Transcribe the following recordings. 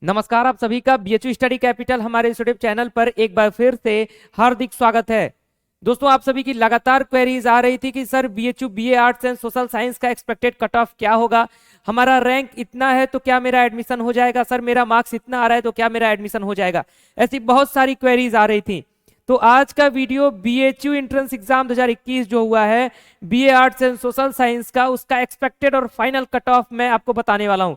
नमस्कार, आप सभी का बीएचयू स्टडी कैपिटल हमारे इस यूट्यूब चैनल पर एक बार फिर से हार्दिक स्वागत है। दोस्तों, आप सभी की लगातार क्वेरीज आ रही थी कि sir BHU BA arts and social science का एक्सपेक्टेड कट ऑफ क्या होगा, हमारा रैंक इतना है तो क्या मेरा एडमिशन हो जाएगा, सर मेरा मार्क्स इतना आ रहा है तो क्या मेरा एडमिशन हो जाएगा। ऐसी बहुत सारी क्वेरीज आ रही थी। तो आज का वीडियो बीएचयू एंट्रेंस एग्जाम 2021 जो हुआ है BA arts and social science का, उसका एक्सपेक्टेड और फाइनल कट ऑफ मैं आपको बताने वाला हूं।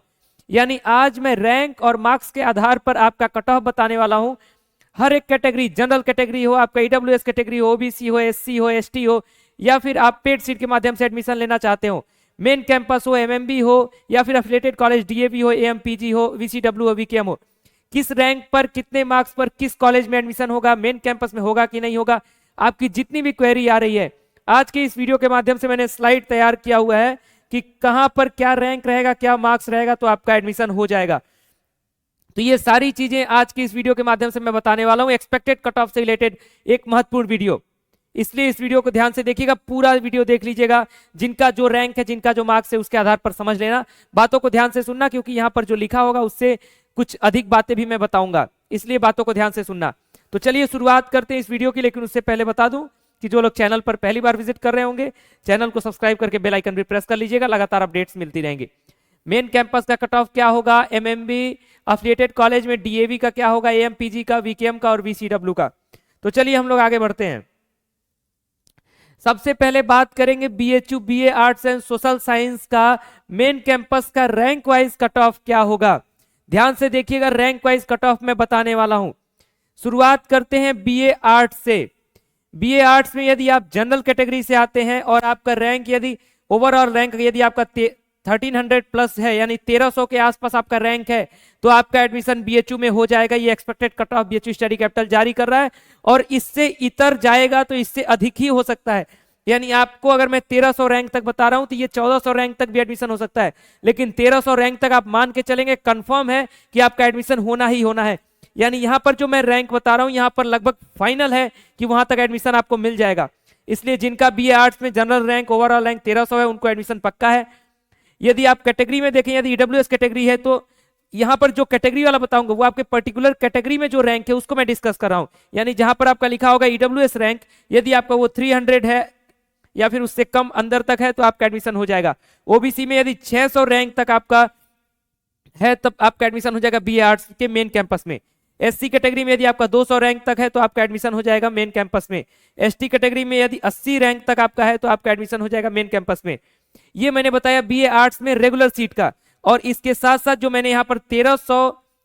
यानी आज मैं रैंक और मार्क्स के आधार पर आपका कट ऑफ बताने वाला हूं। हर एक कैटेगरी, जनरल कैटेगरी हो, आपका ईडब्ल्यूएस कैटेगरी हो, ओबीसी हो, एससी हो, एसटी हो, या फिर आप पेड सीट के माध्यम से एडमिशन लेना चाहते हो, मेन कैंपस हो, एमएमबी हो, या फिर एफिलिएटेड कॉलेज डीएवी हो, एएमपीजी हो, वीसीडब्ल्यू हो, वीकेएम हो, किस रैंक पर कितने मार्क्स पर किस कॉलेज में एडमिशन होगा, मेन कैंपस में होगा कि नहीं होगा, आपकी जितनी भी क्वेरी आ रही है आज के इस वीडियो के माध्यम से मैंने स्लाइड तैयार किया हुआ है कि कहां पर क्या रैंक रहेगा, क्या मार्क्स रहेगा, तो आपका एडमिशन हो जाएगा। तो ये सारी चीजें आज की इस वीडियो के माध्यम से मैं बताने वाला हूं। एक्सपेक्टेड कट ऑफ से रिलेटेड एक महत्वपूर्ण वीडियो, इसलिए इस वीडियो को ध्यान से देखिएगा, पूरा वीडियो देख लीजिएगा। जिनका जो रैंक है, जिनका जो मार्क्स है, उसके आधार पर समझ लेना, बातों को ध्यान से सुनना, क्योंकि यहां पर जो लिखा होगा उससे कुछ अधिक बातें भी मैं बताऊंगा, इसलिए बातों को ध्यान से सुनना। तो चलिए शुरुआत करते हैं इस वीडियो की, लेकिन उससे पहले बता दूं कि जो लोग चैनल पर पहली बार विजिट कर रहे होंगे, चैनल को सब्सक्राइब करके बेल आइकन भी प्रेस कर लीजिएगा, लगातार अपडेट्स मिलती रहेंगी। मेन कैंपस का कट ऑफ क्या होगा, एमएमबी एफिलिएटेड कॉलेज में डीएवी का क्या होगा, एएमपीजी का, वीकेएम का और वीसीडब्ल्यू का। तो चलिए हम लोग आगे बढ़ते हैं। सबसे पहले बात करेंगे BHU BA arts and social science का मेन कैंपस का रैंक वाइज कट ऑफ क्या होगा। ध्यान से देखिएगा, रैंक वाइज कट ऑफ मैं बताने वाला हूं। शुरुआत करते हैं बीए आर्ट्स से। बीए आर्ट्स में यदि आप जनरल कैटेगरी से आते हैं और आपका रैंक यदि ओवरऑल रैंक यदि आपका 1300 प्लस है, यानी 1300 के आसपास आपका रैंक है, तो आपका एडमिशन बीएचयू में हो जाएगा। ये expected cut off BHU study capital जारी कर रहा है, और इससे इतर जाएगा तो इससे अधिक ही हो सकता है। यानी आपको अगर मैं 1300 रैंक तक बता रहा हूं तो ये 1400 रैंक तक भी एडमिशन हो सकता है, लेकिन 1300 रैंक तक आप मान के चलेंगे, कंफर्म है कि आपका एडमिशन होना ही होना है। यानी यहां पर जो मैं रैंक बता रहा हूं, यहां पर लगभग फाइनल है कि वहां तक एडमिशन आपको मिल जाएगा। इसलिए जिनका बीए आर्ट्स में जनरल रैंक ओवरऑल रैंक 1300 है, उनको एडमिशन पक्का है। यदि आप कैटेगरी में देखें, यदि ईडब्ल्यूएस कैटेगरी है, तो यहां पर जो कैटेगरी वाला बताऊंगा वो आपके पर्टिकुलर कैटेगरी में जो रैंक है उसको मैं डिस्कस कर रहा हूं। यानी जहां पर आपका लिखा होगा ईडब्ल्यूएस रैंक, यदि आपका वो 300 है या फिर उससे कम अंदर तक है तो आपका एडमिशन हो जाएगा। ओबीसी में यदि 600 रैंक तक आपका है तब आपका एडमिशन हो जाएगा बीए आर्ट्स के मेन कैंपस में। एससी कैटेगरी में यदि आपका 200 रैंक तक है तो आपका एडमिशन हो जाएगा मेन कैंपस में। एसटी कैटेगरी में यदि 80 रैंक तक आपका है तो आपका एडमिशन हो जाएगा मेन कैंपस में। ये मैंने बताया बीए आर्ट्स में रेगुलर सीट का, और इसके साथ साथ जो मैंने यहाँ पर 1300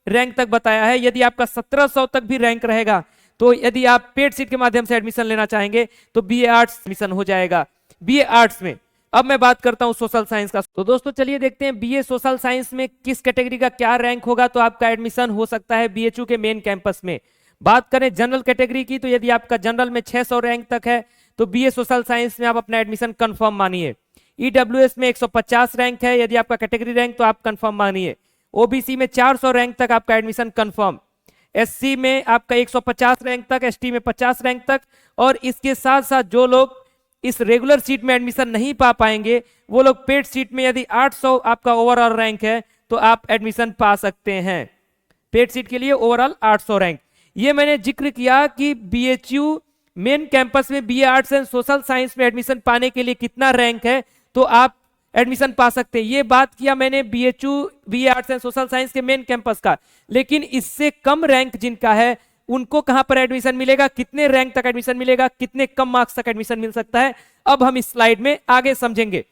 रैंक तक बताया है, यदि आपका 1700 तक भी रैंक रहेगा तो यदि आप पेड सीट के माध्यम से एडमिशन लेना चाहेंगे तो बीए आर्ट्स एडमिशन हो जाएगा बीए आर्ट्स में। अब मैं बात करता हूं सोशल साइंस का। तो दोस्तों चलिए देखते हैं बीए सोशल साइंस में किस कैटेगरी का क्या रैंक होगा तो आपका एडमिशन हो सकता है बीएचयू के मेन कैंपस में। बात करें जनरल कैटेगरी की, तो यदि आपका जनरल में 600 रैंक तक है तो बीए सोशल साइंस में आप अपना एडमिशन कंफर्म मानिए। ईडब्ल्यूएस में 150 रैंक है, यदि आपका कैटेगरी रैंक, तो आप कंफर्म मानिए। ओबीसी में 400 रैंक तक आपका एडमिशन कंफर्म। एससी में आपका 150 रैंक तक, एसटी में 50 रैंक तक, और इसके साथ साथ जो लोग इस रेगुलर सीट में एडमिशन नहीं पा पाएंगे वो लोग पेड सीट में, यदि 800 आपका ओवरऑल रैंक है तो आप एडमिशन पा सकते हैं। पेड सीट के लिए ओवरऑल 800 रैंक। ये मैंने जिक्र किया कि बीएचयू मेन कैंपस में BA arts and social science में एडमिशन पाने के लिए कितना रैंक है तो आप एडमिशन पा सकते हैं। ये बात किया मैंने BHU BA arts and social science के मेन कैंपस का, लेकिन इससे कम रैंक जिनका है उनको कहां पर एडमिशन मिलेगा, कितने रैंक तक एडमिशन मिलेगा, कितने कम मार्क्स तक एडमिशन मिल सकता है, अब हम इस स्लाइड में आगे समझेंगे।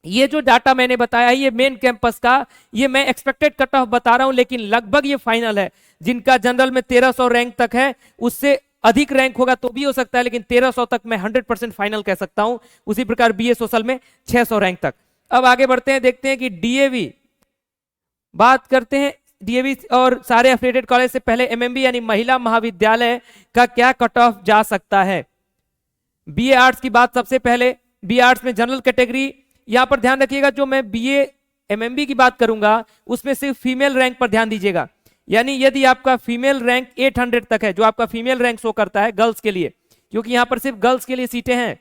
ये जो डाटा मैंने बताया है ये मेन कैंपस का, ये मैं एक्सपेक्टेड कट ऑफ बता रहा हूं, लेकिन लगभग ये फाइनल है। जिनका जनरल में 1300 रैंक तक है, उससे अधिक रैंक होगा तो भी हो सकता है, लेकिन 1300 तक मैं 100% फाइनल कह सकता हूं। उसी प्रकार बीए सोशल में 600 रैंक तक। अब आगे बढ़ते हैं, देखते हैं कि डीएवी, बात करते हैं डीएवी और सारे एफिलिएटेड कॉलेज से पहले एमएमबी यानी महिला महाविद्यालय का क्या कट ऑफ जा सकता है। बीए आर्ट्स की बात सबसे पहले, बीए आर्ट्स में जनरल कैटेगरी, यहां पर ध्यान रखिएगा जो मैं बीए एमएमबी की बात करूंगा उसमें सिर्फ फीमेल रैंक पर ध्यान दीजिएगा। यानी यदि आपका फीमेल रैंक 800 तक है, जो आपका फीमेल रैंक शो करता है गर्ल्स के लिए, क्योंकि यहां पर सिर्फ गर्ल्स के लिए सीटें हैं,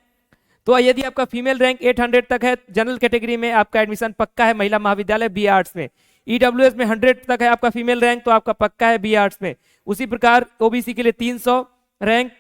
तो यदि आपका फीमेल रैंक 800 तक है जनरल कैटेगरी में, आपका एडमिशन पक्का है महिला महाविद्यालय बी आर्ट्स में। ईडब्ल्यूएस में 100 तक है आपका फीमेल रैंक तो आपका पक्का है बीए आर्ट्स में। उसी प्रकार ओबीसी के लिए 300 रैंक,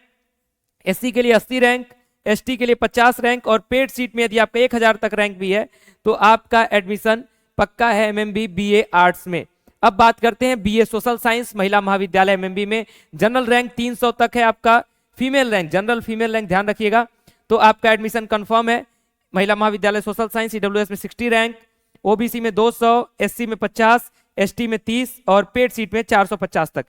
एससी के लिए 80 रैंक, एसटी के लिए 50 रैंक और पेड सीट में यदि आपका 1000 तक रैंक भी है तो आपका एडमिशन पक्का है एमएमबी बीए आर्ट्स में। अब बात करते हैं बीए सोशल साइंस महिला महाविद्यालय एमएमबी में। जनरल रैंक 300 तक है आपका, female rank general female rank ध्यान रखिएगा, तो आपका एडमिशन कंफर्म है। महिला महाविद्यालय सोशल साइंस ईडब्ल्यूएस में 60 रैंक, ओबीसी में 200, एससी में 50, एसटी में 30 और पेड सीट में 450 तक।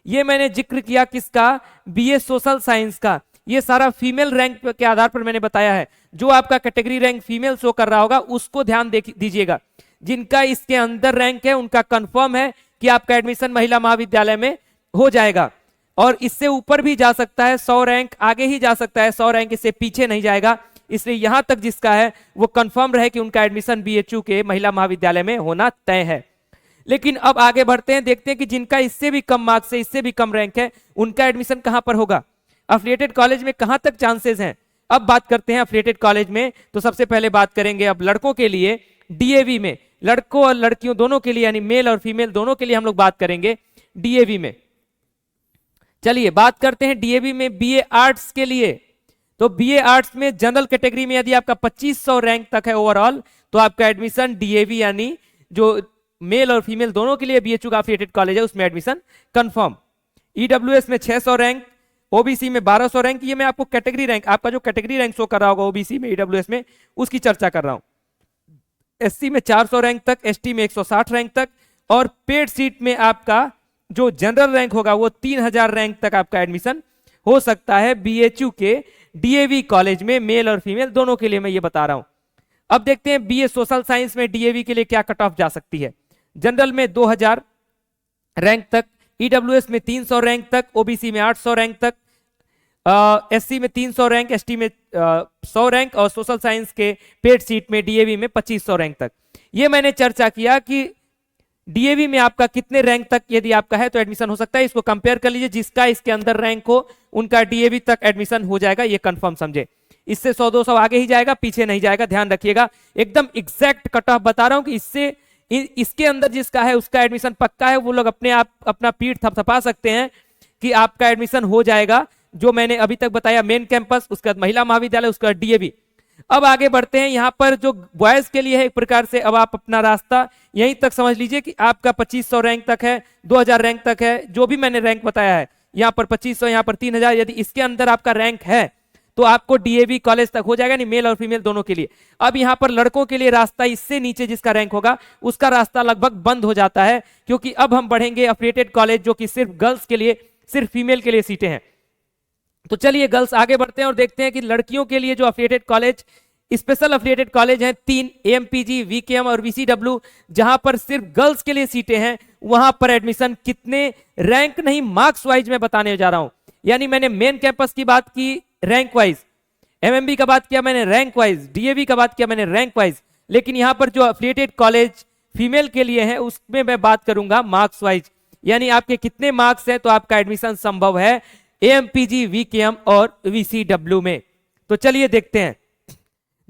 ये मैंने जिक्र किया किसका, बीए सोशल साइंस का। ये सारा फीमेल रैंक के आधार पर मैंने बताया है। जो आपका कैटेगरी रैंक फीमेल शो कर रहा होगा उसको ध्यान दीजिएगा। जिनका इसके अंदर रैंक है उनका कंफर्म है कि आपका एडमिशन महिला महाविद्यालय में हो जाएगा और इससे ऊपर भी जा सकता है, 100 रैंक आगे ही जा सकता है, 100 रैंक इससे पीछे नहीं जाएगा। इसलिए यहां तक जिसका है वो कंफर्म रहे कि उनका एडमिशन बीएचयू के महिला महाविद्यालय में होना तय है। लेकिन अब आगे बढ़ते हैं, देखते हैं कि जिनका इससे भी कम मार्क्स है, इससे भी कम रैंक है, उनका एडमिशन कहां पर होगा, अफिलिएटेड कॉलेज में कहां तक चांसेस हैं। अब बात करते हैं अफिलिएटेड कॉलेज में, तो सबसे पहले बात करेंगे अब लड़कों के लिए डीएवी में। लड़कों और लड़कियों दोनों के लिए यानी मेल और फीमेल दोनों के लिए हम लोग बात करेंगे डीएवी में। चलिए बात करते हैं डीएवी में बीए आर्ट्स के लिए। तो बीए आर्ट्स में जनरल कैटेगरी में यदि आपका 2500 रैंक तक है ओवरऑल तो आपका एडमिशन डीएवी यानी जो मेल और फीमेल दोनों के लिए बीएचयू का अफिलिएटेड कॉलेज है उसमें एडमिशन कंफर्म। ईडब्ल्यूएस में 600 रैंक, ओबीसी में 1200 रैंक। ये मैं आपको कैटेगरी रैंक, आपका जो कैटेगरी रैंक शो कर रहा होगा ओबीसी में ईडब्ल्यूएस में उसकी चर्चा कर रहा हूं। एससी में 400 रैंक तक, एसटी में 160 रैंक तक और पेड सीट में आपका जो जनरल रैंक होगा वो 3000 रैंक तक आपका एडमिशन हो सकता है बीएचयू के डीएवी कॉलेज में, मेल और फीमेल दोनों के लिए मैं ये बता रहा हूं। अब देखते हैं बीए सोशल साइंस में डीएवी के लिए क्या कट ऑफ जा सकती है। जनरल में 2000 रैंक तक, ईडब्ल्यूएस में 300 रैंक तक, ओबीसी में 800 रैंक तक, एससी में 300 रैंक, एसटी में 100 रैंक और सोशल साइंस के पेड सीट में डीएवी में 2500 रैंक तक। ये मैंने चर्चा किया कि डीएवी में आपका कितने रैंक तक यदि आपका है तो एडमिशन हो सकता है। इसको कंपेयर कर लीजिए, जिसका इसके अंदर रैंक हो उनका डीएवी तक एडमिशन हो जाएगा, ये कंफर्म समझे। इससे 100-200 आगे ही जाएगा, पीछे नहीं जाएगा, ध्यान रखिएगा। एकदम एग्जैक्ट कट ऑफ बता रहा हूं कि इससे इसके अंदर जिसका है उसका एडमिशन पक्का है। वो लोग अपने आप अपना पीठ थपथपा सकते हैं कि आपका एडमिशन हो जाएगा। जो मैंने अभी तक बताया मेन कैंपस, उसका महिला महाविद्यालय, उसका डीएवी। अब आगे बढ़ते हैं, यहां पर जो बॉयज के लिए है एक प्रकार से अब आप अपना रास्ता यहीं तक समझ लीजिए कि आपका 2500 रैंक तक है, 2000 रैंक तक है, जो भी मैंने रैंक बताया है, यहां पर 2500, यहां पर 3000, यदि इसके अंदर आपका रैंक है तो आपको डीएवी कॉलेज तक हो जाएगा, नहीं मेल और फीमेल दोनों के लिए। अब यहां पर लड़कों के लिए रास्ता इससे नीचे जिसका रैंक होगा उसका रास्ता लगभग बंद हो जाता है, क्योंकि अब हम बढ़ेंगे अफिलिएटेड कॉलेज जो कि सिर्फ गर्ल्स के लिए, सिर्फ फीमेल के लिए सीटें हैं। तो चलिए गर्ल्स आगे बढ़ते हैं और देखते हैं कि लड़कियों के लिए जो affiliated college, special affiliated college हैं 3, एएमपीजी, वीकेएम और वीसीडब्ल्यू, जहां पर सिर्फ गर्ल्स के लिए सीटें हैं, वहां पर एडमिशन कितने रैंक नहीं मार्क्स वाइज में बताने जा रहा हूं। यानी मैंने मेन कैंपस की बात की रैंक वाइज, एमएमबी का बात किया मैंने रैंक वाइज, डीएवी का बात किया मैंने रैंक वाइज, लेकिन यहां पर जो अफिलिएटेड कॉलेज फीमेल के लिए है उसमें मैं बात करूंगा मार्क्स वाइज, यानी आपके कितने मार्क्स हैं तो आपका एडमिशन संभव है एएमपीजी, वीकेएम और वीसीडब्ल्यू में। तो चलिए देखते हैं,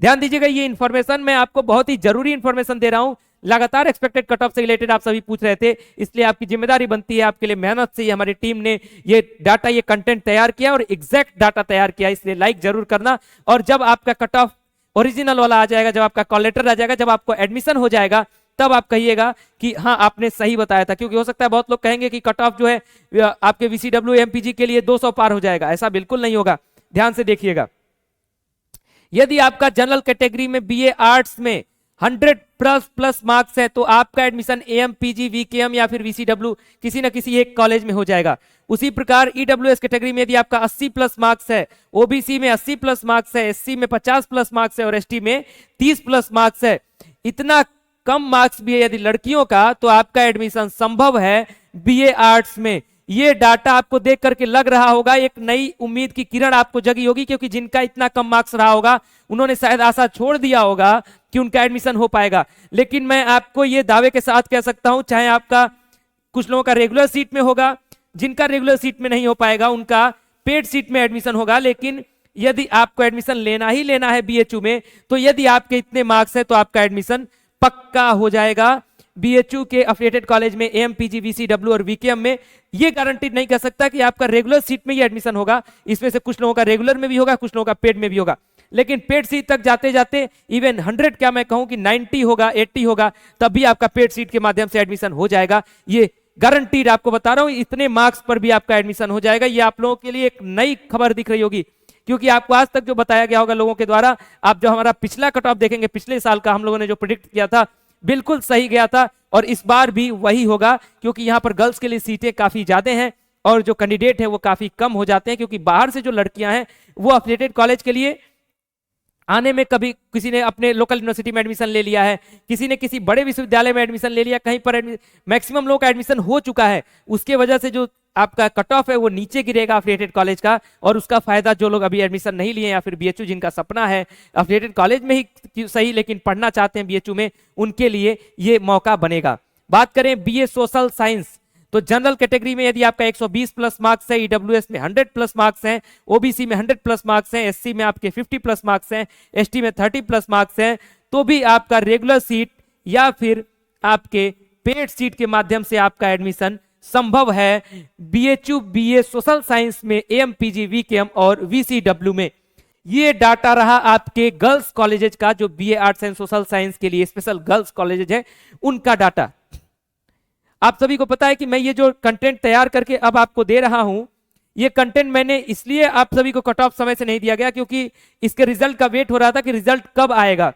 ध्यान दीजिएगा, ये इंफॉर्मेशन मैं आपको बहुत ही जरूरी इंफॉर्मेशन दे रहा हूं। लगातार एक्सपेक्टेड कट ऑफ से रिलेटेड आप सभी पूछ रहे थे, इसलिए आपकी जिम्मेदारी बनती है, आपके लिए मेहनत से हमारी टीम ने ये डाटा, ये कंटेंट तैयार किया और एग्जैक्ट डाटा तैयार किया, इसलिए लाइक जरूर करना। और जब आपका कट ऑफ ओरिजिनल वाला आ जाएगा, जब आपका कॉल लेटर आ जाएगा, जब आपको एडमिशन हो जाएगा, तब आप कहिएगा कि हाँ आपने सही बताया था। क्योंकि हो सकता है बहुत लोग कहेंगे कि कट ऑफ जो है आपके वीसीडब्ल्यू एमपीजी के लिए 200 पार हो जाएगा, ऐसा बिल्कुल नहीं होगा। ध्यान से देखिएगा, यदि आपका जनरल कैटेगरी में बीए आर्ट्स में 100 प्लस मार्क्स है तो आपका एडमिशन एएमपीजी, वीकेएम या फिर वीसीडब्ल्यू किसी ना किसी एक कॉलेज में हो जाएगा। उसी प्रकार ईडब्ल्यूएस कैटेगरी में यदि आपका 80 प्लस मार्क्स है, ओबीसी में 80 प्लस मार्क्स है, एससी में 50 प्लस मार्क्स है और एसटी में 30 प्लस मार्क्स है, इतना कम मार्क्स भी है यदि लड़कियों का, तो आपका एडमिशन संभव है बीए आर्ट्स में। ये डाटा आपको देख करके लग रहा होगा एक नई उम्मीद की किरण आपको जगी होगी, क्योंकि जिनका इतना कम मार्क्स रहा होगा उन्होंने शायद आशा छोड़ दिया होगा कि उनका एडमिशन हो पाएगा। लेकिन मैं आपको ये दावे के साथ कह सकता हूं, चाहे आपका कुछ लोगों का रेगुलर सीट में होगा, जिनका रेगुलर सीट में नहीं हो पाएगा उनका पेड सीट में एडमिशन होगा, लेकिन यदि आपको एडमिशन लेना ही लेना है बीएचयू में, तो यदि आपके इतने मार्क्स है तो आपका एडमिशन पक्का हो जाएगा। बीएचयू के अफिलिएटेड कॉलेज में एएमपीजी, वीसीडब्ल्यू और वीकेएम में, ये गारंटीड नहीं कर सकता कि आपका रेगुलर सीट में ही एडमिशन होगा। इसमें से कुछ लोगों का रेगुलर में भी होगा, कुछ लोगों का पेड में भी होगा, लेकिन पेड सीट तक जाते जाते इवन 100 क्या मैं कहूं कि 90 होगा, 80 होगा, तब भी आपका पेड सीट के माध्यम से एडमिशन हो जाएगा। ये गारंटीड आपको बता रहा हूं, इतने मार्क्स पर भी आपका एडमिशन हो जाएगा। ये आप लोगों के लिए एक नई खबर दिख रही होगी, क्योंकि आपको आज तक जो बताया गया होगा लोगों के द्वारा, आप जो हमारा पिछला कट ऑफ देखेंगे, पिछले साल का हम लोगों ने जो प्रेडिक्ट किया था बिल्कुल सही गया था, और इस बार भी वही होगा, क्योंकि यहाँ पर गर्ल्स के लिए सीटें काफी ज्यादा हैं और जो कैंडिडेट है वो काफी कम हो जाते हैं, क्योंकि बाहर से जो लड़कियां हैं वो अफिलिएटेड कॉलेज के लिए आने में, कभी किसी ने अपने लोकल यूनिवर्सिटी में एडमिशन ले लिया है, किसी ने किसी बड़े विश्वविद्यालय में एडमिशन ले लिया, कहीं पर मैक्सिमम लोगों का एडमिशन हो चुका है, उसके वजह से जो आपका कट ऑफ है वो नीचे गिरेगा अफिलिएटेड कॉलेज का, और उसका फायदा जो लोग अभी एडमिशन नहीं लिए या फिर बीएचयू जिनका सपना है अफिलिएटेड कॉलेज में ही सही लेकिन पढ़ना चाहते हैं बीएचयू में, उनके लिए ये मौका बनेगा। बात करें बीए सोशल साइंस, तो जनरल कैटेगरी में यदि आपका 120 प्लस मार्क्स है, ईडब्ल्यूएस में 100 प्लस मार्क्स हैं, ओबीसी में 100 प्लस मार्क्स हैं, एससी में आपके 50 प्लस मार्क्स हैं, एसटी में 30 प्लस मार्क्स हैं, तो भी आपका रेगुलर सीट या फिर आपके पेड सीट के माध्यम से आपका एडमिशन संभव है बीएचयू बीए सोशल साइंस में, एएमपीजी, वीकेएम और वीसीडब्ल्यू में। ये डाटा रहा आपके गर्ल्स कॉलेजेस का, जो BA arts and social science के लिए स्पेशल गर्ल्स कॉलेजेस है उनका डाटा। आप सभी को पता है कि मैं ये जो कंटेंट तैयार करके अब आपको दे रहा हूं, ये कंटेंट मैंने इसलिए आप सभी को कट ऑफ समय से नहीं दिया गया क्योंकि इसके रिजल्ट का वेट हो रहा था कि रिजल्ट कब आएगा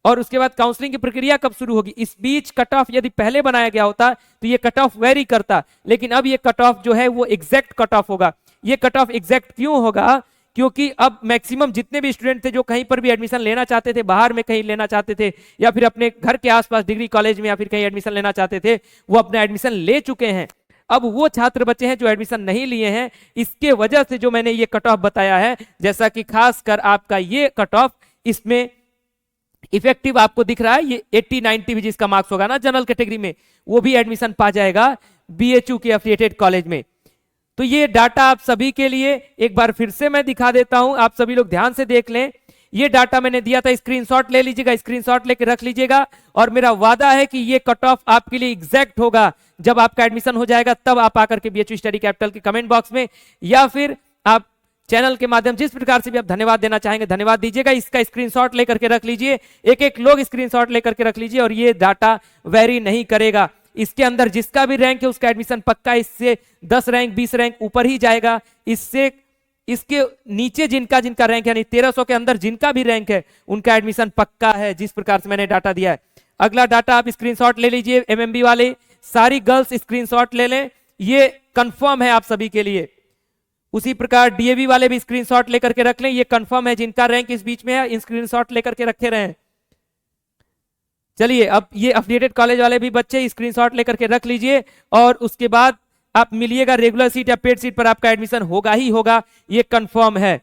और उसके बाद काउंसलिंग की प्रक्रिया कब शुरू होगी। इस बीच कट ऑफ यदि पहले बनाया गया होता तो ये कट ऑफ वेरी करता, लेकिन अब ये कट ऑफ जो है वो एग्जैक्ट कट ऑफ होगा। ये कट ऑफ एग्जैक्ट क्यों होगा? क्योंकि अब मैक्सिमम जितने भी स्टूडेंट थे जो कहीं पर भी एडमिशन लेना चाहते थे, बाहर में कहीं लेना चाहते थे या फिर अपने घर के आसपास डिग्री कॉलेज में या फिर कहीं एडमिशन लेना चाहते थे, वो अपना एडमिशन ले चुके हैं। अब वो छात्र बचे हैं जो एडमिशन नहीं लिए हैं। इसके वजह से जो मैंने ये कट ऑफ बताया है, जैसा कि खासकर आपका ये कट ऑफ इसमें इफेक्टिव आपको दिख रहा है, ये 80-90 भी जिसका मार्क्स होगा ना जनरल कैटेगरी में, वो भी एडमिशन पा जाएगा बीएचयू के एफिलिएटेड कॉलेज में। तो ये डाटा आप सभी के लिए एक बार फिर से मैं दिखा देता हूं, आप सभी लोग ध्यान से देख लें। ये डाटा मैंने दिया था, स्क्रीनशॉट ले लीजिएगा, स्क्रीनशॉट लेके रख लीजिएगा, और मेरा वादा है कि ये कट ऑफ आपके लिए एग्जैक्ट होगा। जब आपका एडमिशन हो जाएगा तब आप आकर के बीएचयू स्टडी कैपिटल के कमेंट बॉक्स में या फिर आप चैनल के माध्यम जिस प्रकार से भी आप धन्यवाद देना चाहेंगे धन्यवाद दीजिएगा। इसका स्क्रीनशॉट लेकर के रख लीजिए, एक लोग स्क्रीनशॉट लेकर के रख लीजिए, और ये डाटा वेरी नहीं करेगा। इसके अंदर जिसका भी रैंक है उसका एडमिशन पक्का इससे 10 रैंक 20 रैंक ऊपर ही जाएगा। इससे इसके नीचे जिनका जिनका रैंक है, यानी 1300 के अंदर जिनका भी रैंक है उनका एडमिशन पक्का है, जिस प्रकार से मैंने डाटा दिया है। अगला डाटा आप स्क्रीनशॉट ले लीजिए, एमएमबी वाले सारी गर्ल्स स्क्रीनशॉट ले लें, ये कंफर्म है आप सभी के लिए। उसी प्रकार डीएवी वाले भी स्क्रीनशॉट लेकर के रख लें, ये कंफर्म है, जिनका रैंक इस बीच में है इन स्क्रीनशॉट लेकर के रखे रहें। चलिए अब ये एफिलिएटेड कॉलेज वाले भी बच्चे स्क्रीनशॉट लेकर के रख लीजिए, और उसके बाद आप मिलिएगा रेगुलर सीट या पेड सीट पर आपका एडमिशन होगा ही होगा, ये कंफर्म है।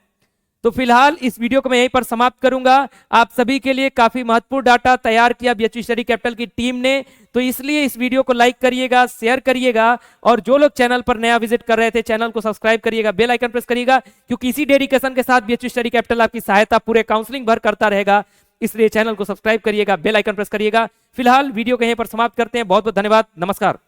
तो फिलहाल इस वीडियो को मैं यहीं पर समाप्त करूंगा। आप सभी के लिए काफी महत्वपूर्ण डाटा तैयार किया बीएचयू स्टडी कैपिटल की टीम ने, तो इसलिए इस वीडियो को लाइक करिएगा, शेयर करिएगा, और जो लोग चैनल पर नया विजिट कर रहे थे चैनल को सब्सक्राइब करिएगा, बेल आइकन प्रेस करिएगा, क्योंकि इसी डेडिकेशन के साथ बीएचयू स्टडी कैपिटल आपकी सहायता पूरे काउंसलिंग भर करता रहेगा। इसलिए चैनल को सब्सक्राइब करिएगा, बेल आइकन प्रेस करिएगा। फिलहाल वीडियो को यहीं पर समाप्त करते हैं। बहुत बहुत धन्यवाद, नमस्कार।